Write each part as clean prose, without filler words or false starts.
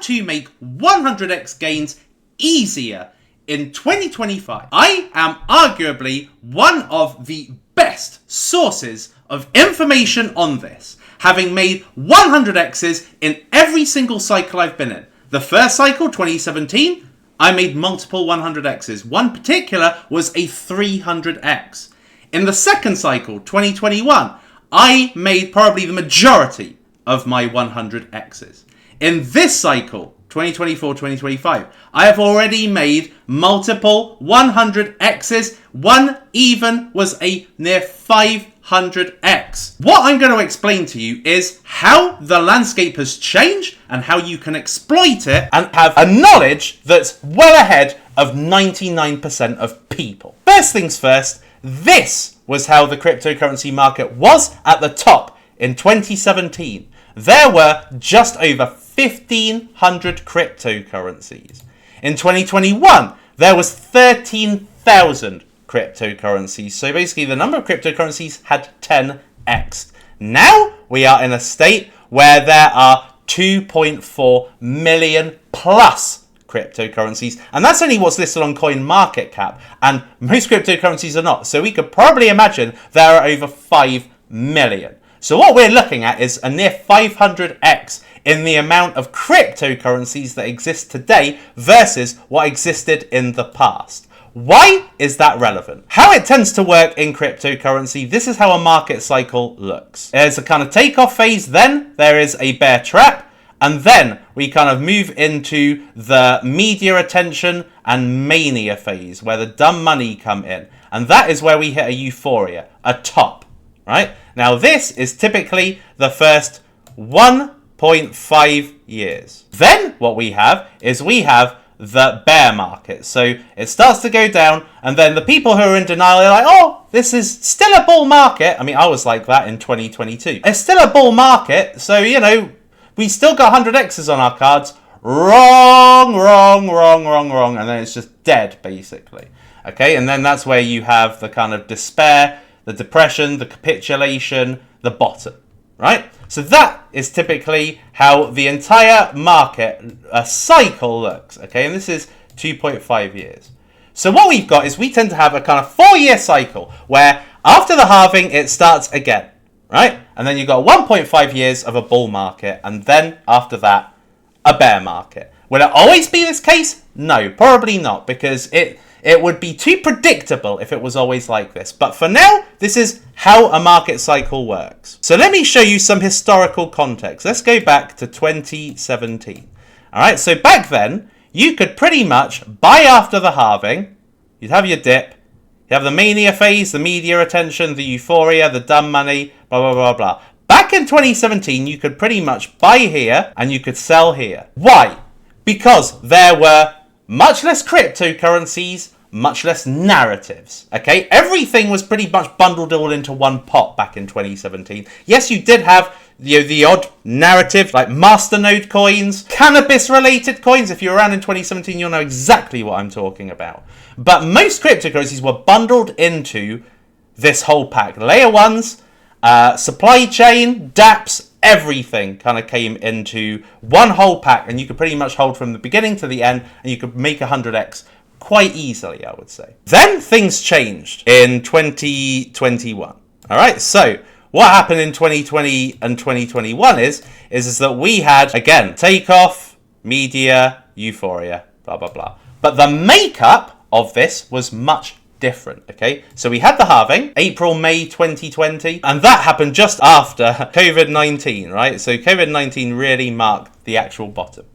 to make 100x gains easier in 2025. I am arguably one of the best sources of information on this, having made 100x's in every single cycle I've been in. The first cycle, 2017, I made multiple 100x's. One particular was a 300x. In the second cycle, 2021, I made probably the majority of my 100x's. In this cycle, 2024-2025, I have already made multiple 100x's. One even was a near 500x. What I'm going to explain to you is how the landscape has changed and how you can exploit it and have a knowledge that's well ahead of 99% of people. First things first, this was how the cryptocurrency market was at the top in 2017. There were just over 1,500 cryptocurrencies. In 2021, there was 13,000 cryptocurrencies. So basically, the number of cryptocurrencies had 10x. Now, we are in a state where there are 2.4 million plus cryptocurrencies. And that's only what's listed on CoinMarketCap. And most cryptocurrencies are not. So we could probably imagine there are over 5 million. So what we're looking at is a near 500x in the amount of cryptocurrencies that exist today versus what existed in the past. Why is that relevant? How it tends to work in cryptocurrency, this is how a market cycle looks. There's a kind of takeoff phase, then there is a bear trap, and then we kind of move into the media attention and mania phase where the dumb money come in. And that is where we hit a euphoria, a top, right? Now this is typically the first 1.5 years. Then what we have is the bear market. So it starts to go down, and then the people who are in denial are like, oh, this is still a bull market. I mean, I was like that in 2022. It's still a bull market, so, you know, we still got 100x's on our cards. Wrong. And then it's just dead, basically. Okay, and then that's where you have the kind of despair, the depression, the capitulation, the bottom, right? So that is typically how the entire market cycle looks, okay? And this is 2.5 years. So what we've got is we tend to have a kind of 4-year cycle where after the halving, it starts again, right? And then you've got 1.5 years of a bull market. And then after that, a bear market. Will it always be this case? No, probably not, because it would be too predictable if it was always like this. But for now, this is how a market cycle works. So let me show you some historical context. Let's go back to 2017. All right, so back then, you could pretty much buy after the halving. You'd have your dip. You have the mania phase, the media attention, the euphoria, the dumb money, blah, blah, blah, blah. Back in 2017, you could pretty much buy here and you could sell here. Why? Because there were much less cryptocurrencies, much less narratives, okay? Everything was pretty much bundled all into one pot back in 2017. Yes, you did have the odd narrative like masternode coins, cannabis-related coins. If you're around in 2017, you'll know exactly what I'm talking about. But most cryptocurrencies were bundled into this whole pack. Layer 1s, supply chain, dApps, everything kind of came into one whole pack, and you could pretty much hold from the beginning to the end, and you could make 100x quite easily, I would say. Then things changed in 2021. All right, so what happened in 2020 and 2021 is that we had, again, takeoff, media, euphoria, blah, blah, blah. But the makeup of this was much different, okay? So we had the halving, April, May 2020, and that happened just after COVID-19, right? So COVID-19 really marked the actual bottom.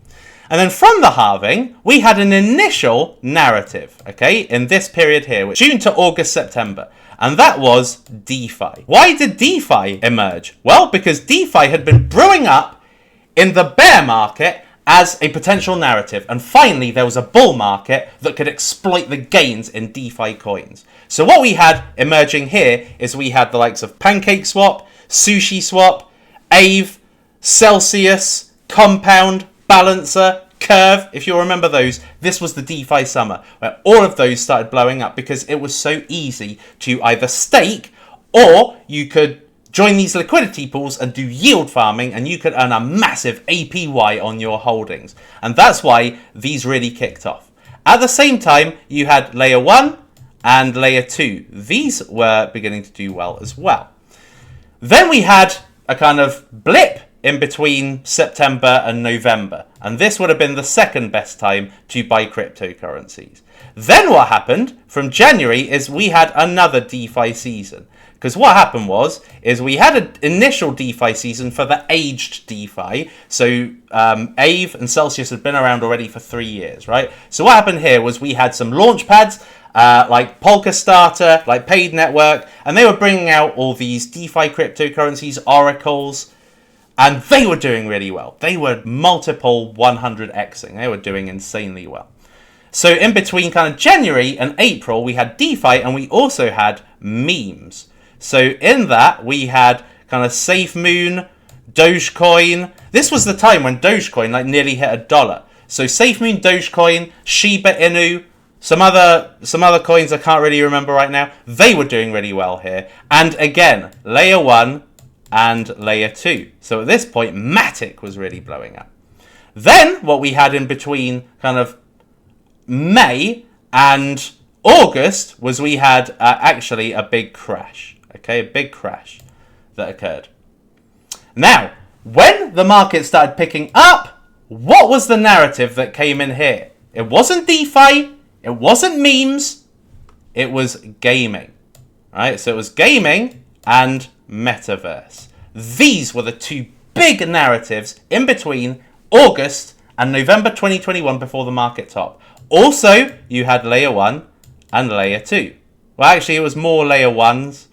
And then from the halving, we had an initial narrative, okay, in this period here, which June to August, September. And that was DeFi. Why did DeFi emerge? Well, because DeFi had been brewing up in the bear market as a potential narrative. And finally, there was a bull market that could exploit the gains in DeFi coins. So what we had emerging here is we had the likes of PancakeSwap, SushiSwap, Aave, Celsius, Compound, Balancer, Curve. If you'll remember those, this was the DeFi summer where all of those started blowing up because it was so easy to either stake or you could join these liquidity pools and do yield farming, and you could earn a massive APY on your holdings. And that's why these really kicked off. At the same time, you had layer 1 and layer 2. These were beginning to do well as well. Then we had a kind of blip in between September and November, and this would have been the second best time to buy cryptocurrencies. Then what happened from January is we had another DeFi season. Because what happened is we had an initial DeFi season for the aged DeFi. So Aave and Celsius had been around already for 3 years, right? So what happened here was we had some launch pads like Polka Starter, like Paid Network, and they were bringing out all these DeFi cryptocurrencies, oracles, and they were doing really well. They were multiple 100xing. They were doing insanely well. So in between kind of January and April, we had DeFi and we also had memes. So in that, we had kind of SafeMoon, Dogecoin. This was the time when Dogecoin like nearly hit $1. So SafeMoon, Dogecoin, Shiba Inu, some other coins I can't really remember right now. They were doing really well here. And again, layer 1 and layer 2. So at this point, Matic was really blowing up. Then what we had in between kind of May and August was we had actually a big crash. Okay, a big crash that occurred. Now, when the market started picking up, what was the narrative that came in here? It wasn't DeFi, it wasn't memes, it was gaming. Right? So it was gaming and metaverse. These were the two big narratives in between August and November 2021 before the market top. Also, you had layer 1 and layer 2. Well, actually, it was more layer 1s.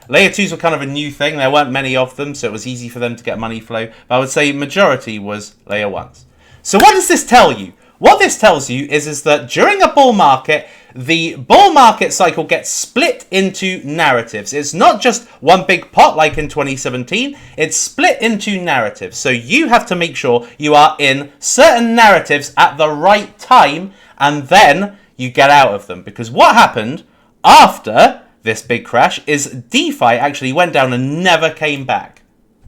Layer 2s were kind of a new thing. There weren't many of them, so it was easy for them to get money flow. But I would say majority was layer 1s. So what does this tell you? What this tells you is that during a bull market, the bull market cycle gets split into narratives. It's not just one big pot like in 2017. It's split into narratives. So you have to make sure you are in certain narratives at the right time, and then you get out of them. Because what happened after this big crash is DeFi actually went down and never came back.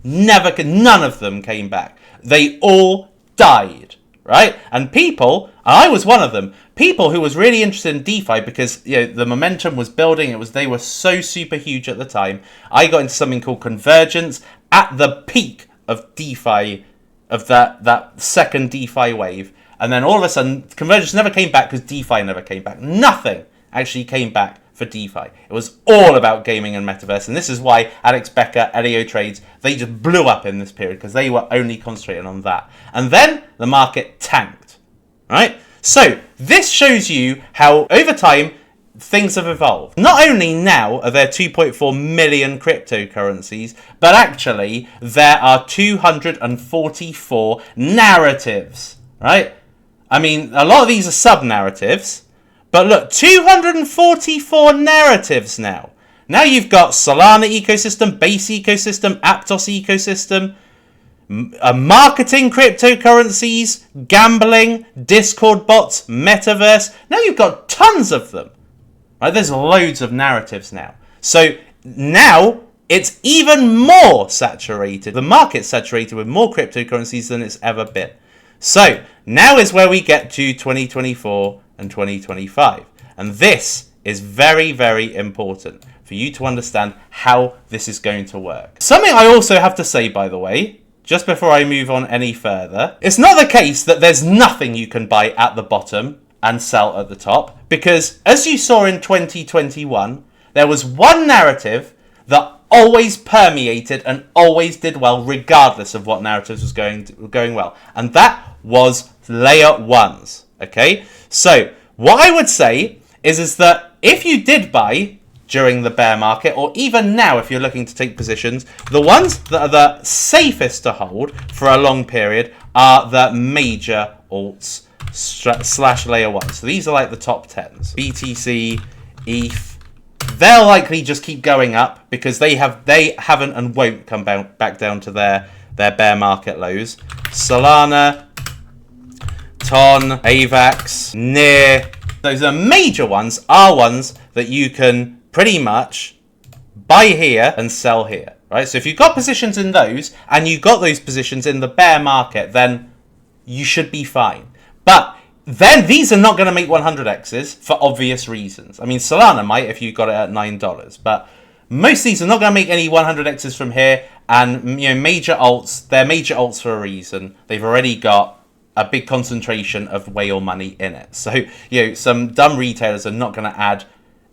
None of them came back. They all died, right? And people, and I was one of them, people who was really interested in DeFi because the momentum was building. They were so super huge at the time. I got into something called Convergence at the peak of DeFi, of that second DeFi wave. And then all of a sudden, Convergence never came back because DeFi never came back. Nothing actually came back for DeFi. It was all about gaming and metaverse. And this is why Alex Becker, LEO Trades, they just blew up in this period because they were only concentrating on that. And then the market tanked, right? So this shows you how over time things have evolved. Not only now are there 2.4 million cryptocurrencies, but actually there are 244 narratives, right? I mean, a lot of these are sub-narratives, but look, 244 narratives now. Now you've got Solana ecosystem, Base ecosystem, Aptos ecosystem, marketing cryptocurrencies, gambling, Discord bots, metaverse. Now you've got tons of them. Right? There's loads of narratives now. So now it's even more saturated. The market's saturated with more cryptocurrencies than it's ever been. So now is where we get to 2024 and 2025. And this is very, very important for you to understand how this is going to work. Something I also have to say, by the way, just before I move on any further, it's not the case that there's nothing you can buy at the bottom and sell at the top, because as you saw in 2021, there was one narrative that always permeated and always did well regardless of what narratives was going well, and that was layer ones. Okay, so what I would say is that if you did buy during the bear market, or even now if you're looking to take positions, the ones that are the safest to hold for a long period are the major alts slash layer one. So these are like the top 10s. BTC, ETH, they'll likely just keep going up because they haven't and won't come back down to their bear market lows. Solana, Ton, AVAX, NEAR, those are major ones, are ones that you can pretty much buy here and sell here. right? So if you've got positions in those, and you got those positions in the bear market, then you should be fine. But then these are not going to make 100x's for obvious reasons. I mean, Solana might if you got it at $9, but most of these are not going to make any 100x's from here. And major alts, they're major alts for a reason. They've already got a big concentration of whale money in it. So some dumb retailers are not going to add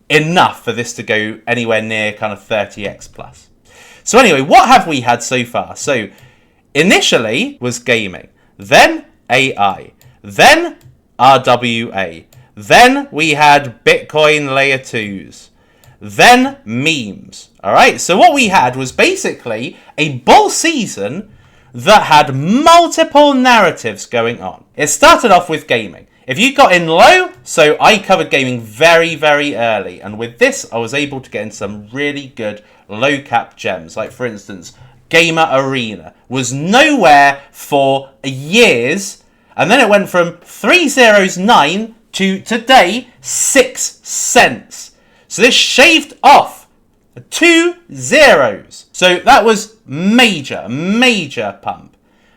enough for this to go anywhere near kind of 30x plus. So anyway, what have we had so far? So initially was gaming, then AI, then RWA, then we had Bitcoin layer 2s, then memes. All right, so what we had was basically a bull season that had multiple narratives going on. It started off with gaming. If you got in low, so I covered gaming very, very early, and with this I was able to get in some really good low cap gems. Like for instance, Gamer Arena was nowhere for years, and then it went from 309 to today 6 cents. So this shaved off 2 zeros. So that was major pump.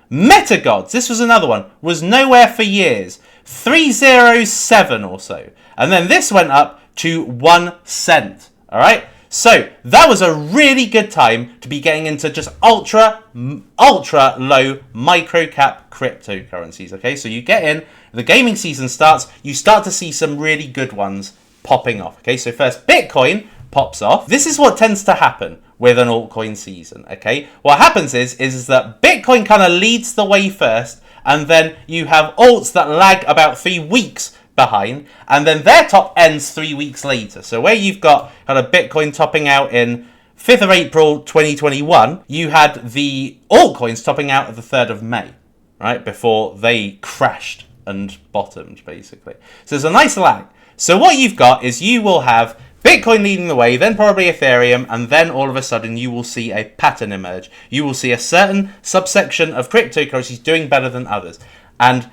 Metagods, this was another one, was nowhere for years. 307 or so. And then this went up to 1 cent. Alright? So that was a really good time to be getting into just ultra low micro cap cryptocurrencies. Okay, so you get in, the gaming season starts, you start to see some really good ones popping off. Okay, so first Bitcoin pops off. This is what tends to happen with an altcoin season. Okay, what happens is that Bitcoin kind of leads the way first, and then you have alts that lag about 3 weeks behind, and then their top ends 3 weeks later. So where you've got kind of Bitcoin topping out in 5th of April 2021, you had the altcoins topping out at the 3rd of May, right, before they crashed and bottomed, basically. So there's a nice lag. So what you've got is you will have Bitcoin leading the way, then probably Ethereum, and then all of a sudden you will see a pattern emerge. You will see a certain subsection of cryptocurrencies doing better than others. And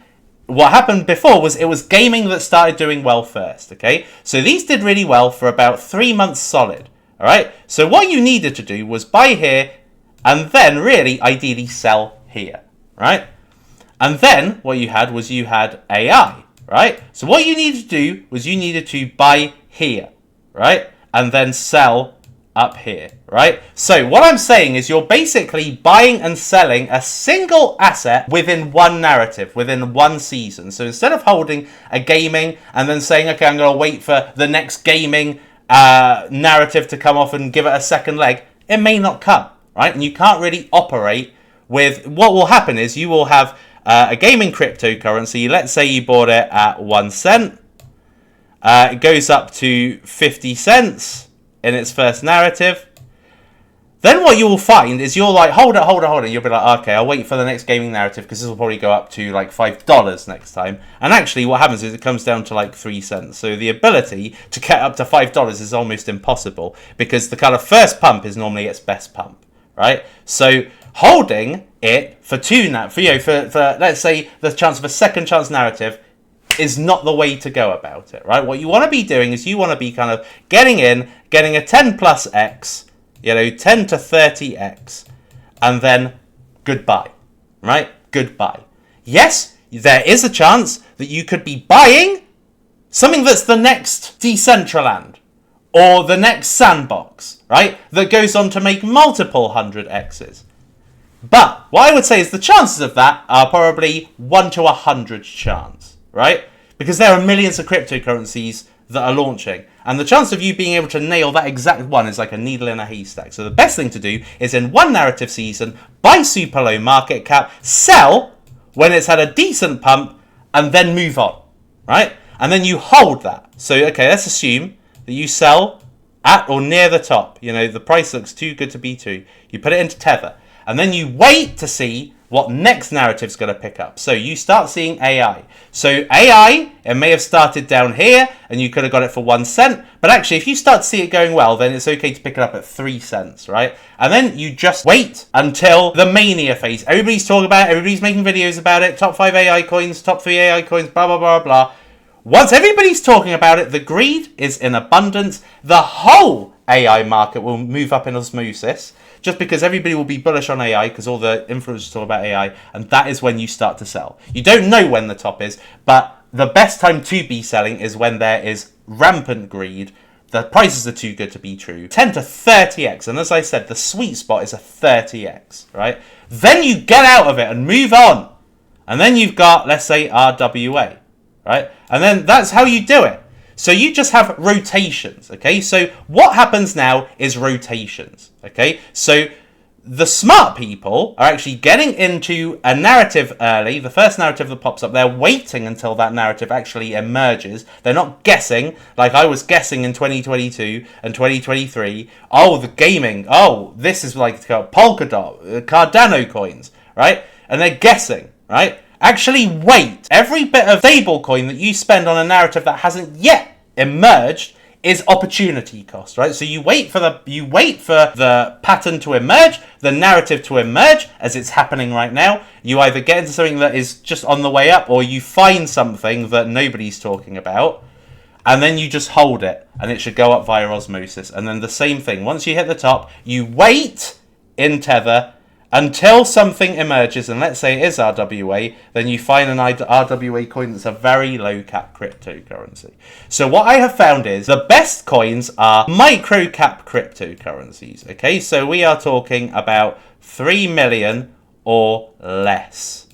what happened before was it was gaming that started doing well first, okay? So these did really well for about 3 months solid, all right? So what you needed to do was buy here and then really ideally sell here, right? And then what you had was you had AI, right? So what you needed to do was you needed to buy here, right? And then sell up here, right? So what I'm saying is you're basically buying and selling a single asset within one narrative, within one season. So instead of holding a gaming and then saying, okay, I'm going to wait for the next gaming narrative to come off and give it a second leg, it may not come, right? And you can't really operate with, what will happen is you will have a gaming cryptocurrency. Let's say you bought it at 1 cent. It goes up to 50 cents in its first narrative. Then what you will find is you're like, hold it. You'll be like, okay, I'll wait for the next gaming narrative because this will probably go up to like $5 next time. And actually what happens is it comes down to like 3 cents. So the ability to get up to $5 is almost impossible because the kind of first pump is normally its best pump, right? So holding it for for let's say the chance of a second chance narrative is not the way to go about it, right? What you want to be doing is you want to be kind of getting in, getting a 10 plus X, 10 to 30X, and then goodbye, right? Goodbye. Yes, there is a chance that you could be buying something that's the next Decentraland or the next Sandbox, right? That goes on to make multiple 100Xs. But what I would say is the chances of that are probably 1 to 100 chance, right? Because there are millions of cryptocurrencies that are launching. And the chance of you being able to nail that exact one is like a needle in a haystack. So the best thing to do is in one narrative season, buy super low market cap, sell when it's had a decent pump, and then move on, right? And then you hold that. So, okay, let's assume that you sell at or near the top. The price looks too good to be true. You put it into Tether. And then you wait to see what next narrative's going to pick up. So you start seeing AI. So AI, it may have started down here and you could have got it for 1 cent. But actually, if you start to see it going well, then it's okay to pick it up at 3 cents, right? And then you just wait until the mania phase. Everybody's talking about it. Everybody's making videos about it. Top 5 AI coins, top 3 AI coins, blah, blah, blah, blah. Once everybody's talking about it, the greed is in abundance. The whole AI market will move up in osmosis just because everybody will be bullish on AI because all the influencers talk about AI, and that is when you start to sell. You don't know when the top is, but the best time to be selling is when there is rampant greed. The prices are too good to be true. 10 to 30x, and as I said, the sweet spot is a 30x, right? Then you get out of it and move on. And then you've got, let's say, RWA, right? And then that's how you do it. So you just have rotations, okay? So what happens now is rotations, okay? So the smart people are actually getting into a narrative early. The first narrative that pops up, they're waiting until that narrative actually emerges. They're not guessing, like I was guessing in 2022 and 2023. Oh, the gaming. Oh, this is like Polkadot, Cardano coins, right? And they're guessing, right? Actually wait. Every bit of stablecoin that you spend on a narrative that hasn't yet emerged is opportunity cost, right? So you wait for the pattern to emerge, the narrative to emerge as it's happening right now. You either get into something that is just on the way up, or you find something that nobody's talking about, and then you just hold it, and it should go up via osmosis. And then the same thing, once you hit the top, you wait in Tether until something emerges, and let's say it is RWA, then you find an RWA coin that's a very low cap cryptocurrency. So what I have found is the best coins are micro cap cryptocurrencies. Okay, so we are talking about 3 million or less.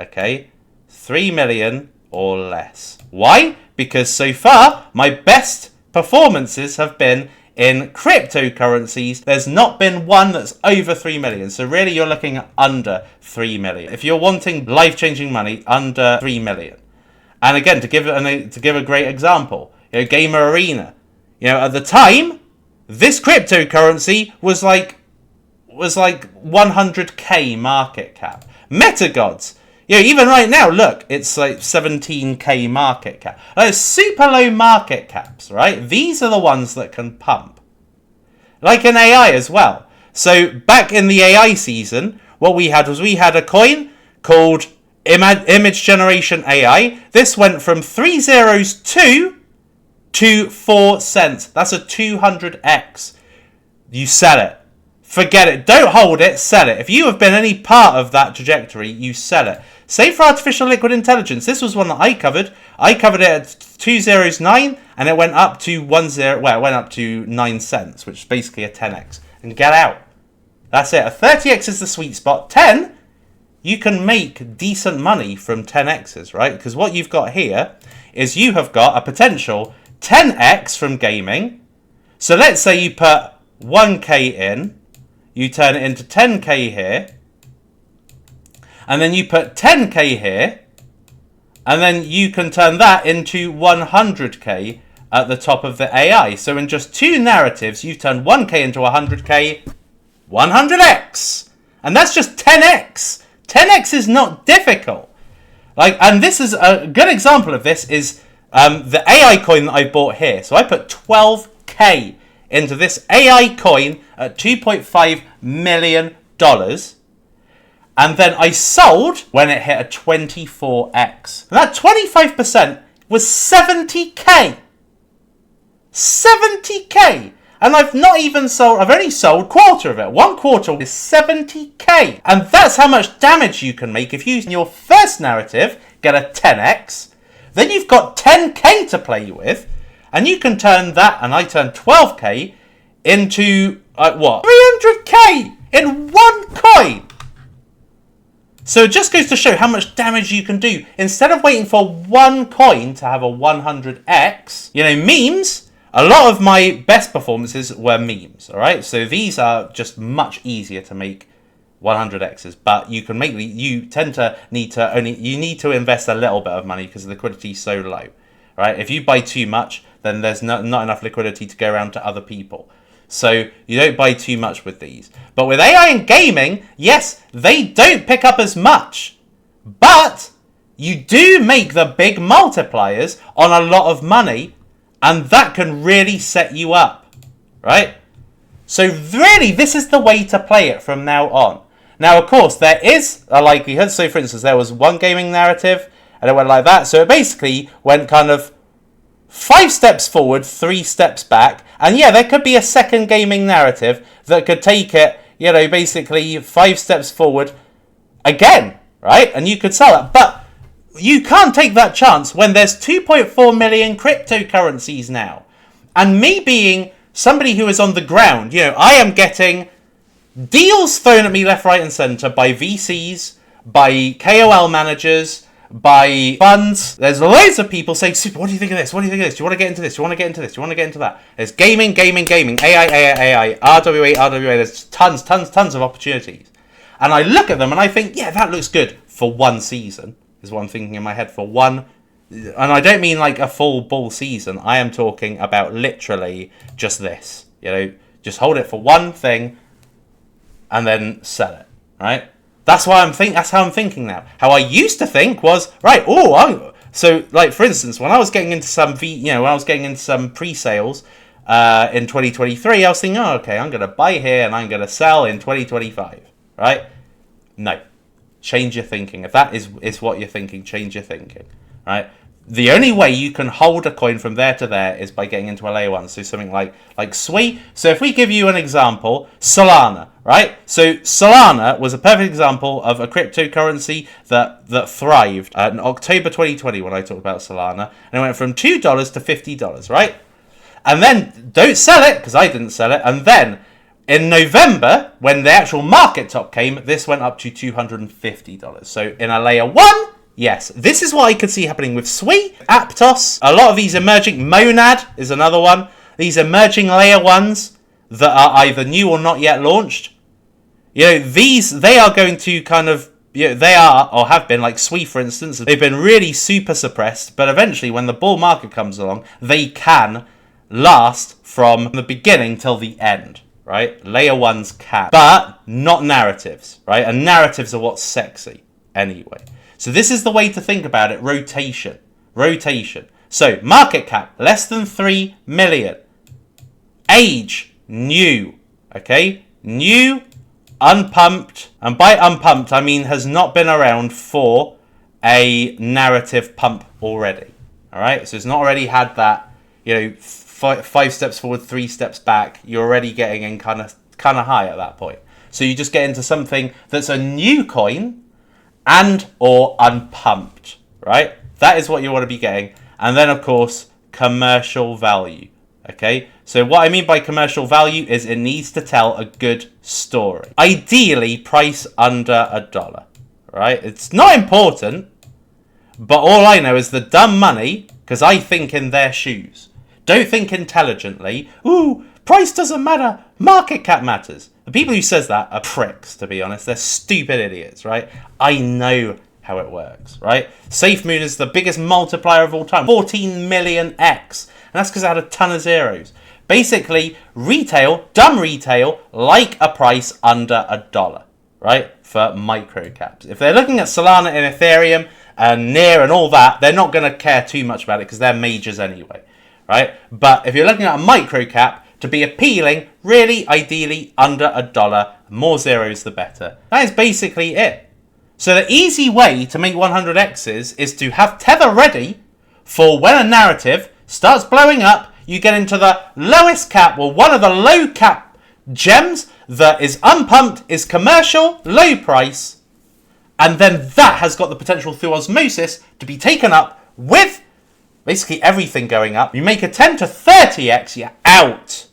Okay, 3 million or less. Why? Because so far, my best performances have been in cryptocurrencies. There's not been one that's over 3 million. So really you're looking at under 3 million. If you're wanting life-changing money, under 3 million. And again, to give a great example, Gamer Arena. At the time, this cryptocurrency was like 100k market cap. Metagods. Even right now, look, it's like 17k market cap. Like super low market caps, right? These are the ones that can pump. Like in AI as well. So back in the AI season, what we had a coin called Image Generation AI. This went from 3 zeros to 4 cents. That's a 200x. You sell it. Forget it. Don't hold it. Sell it. If you have been any part of that trajectory, you sell it. Same for artificial liquid intelligence. This was one that I covered. I covered it at 209, and it went up to it went up to 9 cents, which is basically a 10x. And get out. That's it. A 30x is the sweet spot. 10, you can make decent money from 10x's, right? Because what you've got here is you have got a potential 10x from gaming. So let's say you put 1k in, you turn it into 10k here, and then you put 10k here, and then you can turn that into 100k at the top of the AI. So in just 2 narratives, you've turned 1k into 100k, 100x. And that's just 10x. 10x is not difficult. And this is a good example of this is the AI coin that I bought here. So I put 12k into this AI coin at $2.5 million. And then I sold when it hit a 24x. And that 25% was 70k. 70k. And I've not even sold, I've only sold quarter of it. 1/4 is 70k. And that's how much damage you can make if you, in your first narrative, get a 10x. Then you've got 10k to play with. And you can turn that, and I turned 12k into, 300k in one coin. So it just goes to show how much damage you can do. Instead of waiting for one coin to have a 100x, memes, a lot of my best performances were memes, all right? So these are just much easier to make 100x's, but you need to invest a little bit of money because the liquidity is so low, right? If you buy too much, then there's not enough liquidity to go around to other people. So you don't buy too much with these. But with AI and gaming, yes, they don't pick up as much. But you do make the big multipliers on a lot of money, and that can really set you up, right? So really, this is the way to play it from now on. Now, of course, there is a likelihood. So, for instance, there was one gaming narrative, and it went like that. So it basically went kind of 5 steps forward, 3 steps back. And yeah, there could be a second gaming narrative that could take it, you know, basically 5 steps forward again, right? And you could sell it. But you can't take that chance when there's 2.4 million cryptocurrencies now. And me being somebody who is on the ground, you know, I am getting deals thrown at me left, right, and centre by VCs, by KOL managers, by funds. There's loads of people saying, Super, what do you think of this? What do you think of this? Do you want to get into this? Do you want to get into this? Do you want to get into that? There's gaming, AI, RWA. There's tons of opportunities. And I look at them and I think, yeah, that looks good for one season, is what I'm thinking in my head, for one. And I don't mean like a full bull season. I am talking about literally just this. You know, just hold it for one thing and then sell it, right? That's how I'm thinking now. How I used to think was, right, so like for instance, when I was getting into some pre-sales in 2023, I was thinking, okay, I'm going to buy here and I'm going to sell in 2025, right? No. Change your thinking. If that is what you're thinking, change your thinking, right? The only way you can hold a coin from there to there is by getting into a layer 1. So something like Sui. So if we give you an example, Solana, right? So Solana was a perfect example of a cryptocurrency that thrived in October 2020 when I talked about Solana. And it went from $2 to $50, right? And then, don't sell it, because I didn't sell it. And then, in November, when the actual market top came, this went up to $250. So in a layer 1, yes, this is what I could see happening with Sui, Aptos, a lot of these emerging, Monad is another one, these emerging layer 1s that are either new or not yet launched. You know, they are going to kind of, you know, they are, or have been, like Sui for instance, they've been really super suppressed, but eventually when the bull market comes along, they can last from the beginning till the end, right? Layer 1s can, but not narratives, right? And narratives are what's sexy anyway. So this is the way to think about it. Rotation. So market cap, less than 3 million. Age, new. Okay? New, unpumped. And by unpumped, I mean has not been around for a narrative pump already. Alright? So it's not already had that, you know, 5 steps forward, 3 steps back. You're already getting in kind of high at that point. So you just get into something that's a new coin and or unpumped, right? That is what you want to be getting. And then, of course, commercial value, okay? So what I mean by commercial value is it needs to tell a good story. Ideally, price under $1, right? It's not important, but all I know is the dumb money, because I think in their shoes. Don't think intelligently. Ooh, price doesn't matter. Market cap matters. The people who says that are pricks, to be honest. They're stupid idiots, right? I know how it works, right? SafeMoon is the biggest multiplier of all time. 14 million X. And that's because it had a ton of zeros. Basically, retail, dumb retail, like a price under $1, right? For micro caps. If they're looking at Solana and Ethereum and NEAR and all that, they're not going to care too much about it because they're majors anyway, right? But if you're looking at a micro cap, to be appealing, really, ideally, under $1. More zeros, the better. That is basically it. So the easy way to make 100Xs is to have Tether ready for when a narrative starts blowing up, you get into the lowest cap, or one of the low cap gems that is unpumped, is commercial, low price, and then that has got the potential through osmosis to be taken up with basically everything going up. You make a 10 to 30X, you're out.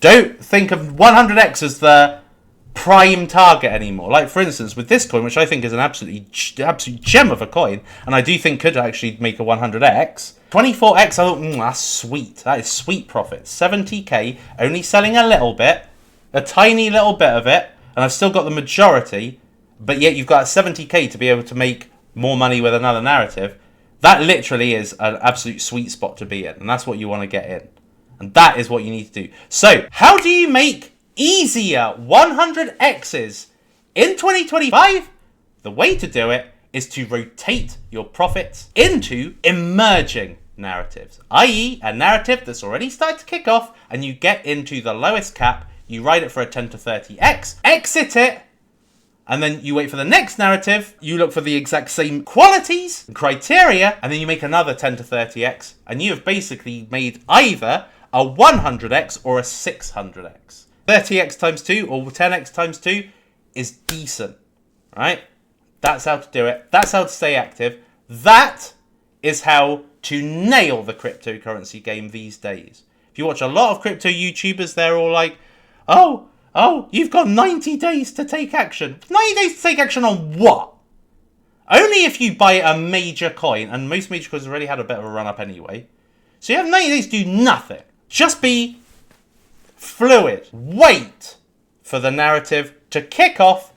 Don't think of 100X as the prime target anymore. Like, for instance, with this coin, which I think is an absolute gem of a coin, and I do think could actually make a 100X. 24X, I thought, that's sweet. That is sweet profit. 70k, only selling a little bit, a tiny little bit of it, and I've still got the majority, but yet you've got 70k to be able to make more money with another narrative. That literally is an absolute sweet spot to be in, and that's what you want to get in. And that is what you need to do. So, how do you make easier 100Xs in 2025? The way to do it is to rotate your profits into emerging narratives, i.e. a narrative that's already started to kick off, and you get into the lowest cap, you ride it for a 10 to 30X, exit it, and then you wait for the next narrative, you look for the exact same qualities and criteria, and then you make another 10 to 30X, and you have basically made either a 100X or a 600X. 30x times 2 or 10x times 2 is decent, right? That's how to do it. That's how to stay active. That is how to nail the cryptocurrency game these days. If you watch a lot of crypto YouTubers, they're all like, oh, you've got 90 days to take action. 90 days to take action on what? Only if you buy a major coin, and most major coins already had a bit of a run up anyway. So you have 90 days to do nothing. Just be fluid. Wait for the narrative to kick off.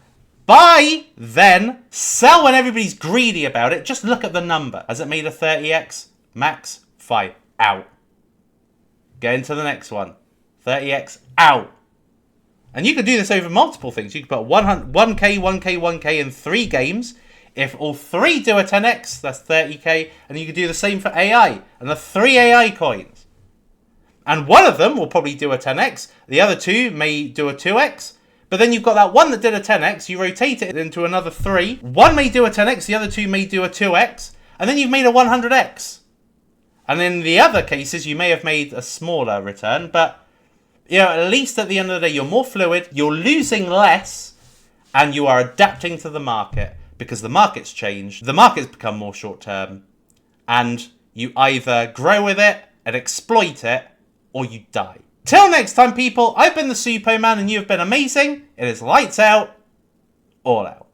Buy, then sell when everybody's greedy about it. Just look at the number. Has it made a 30x? Max? Fine. Out. Get into the next one. 30x? Out. And you could do this over multiple things. You could put 100, 1k, 1k, 1k in 3 games. If all 3 do a 10x, that's 30k. And you could do the same for AI. And the 3 AI coins. And one of them will probably do a 10x. The other 2 may do a 2x. But then you've got that one that did a 10x, you rotate it into another 3. One may do a 10x, the other 2 may do a 2x. And then you've made a 100x. And in the other cases, you may have made a smaller return. But, at least at the end of the day, you're more fluid, you're losing less, and you are adapting to the market. Because the market's changed, the market's become more short-term. And you either grow with it and exploit it, or you die. Till next time, people, I've been the Suppoman and you've been amazing. It is lights out, all out.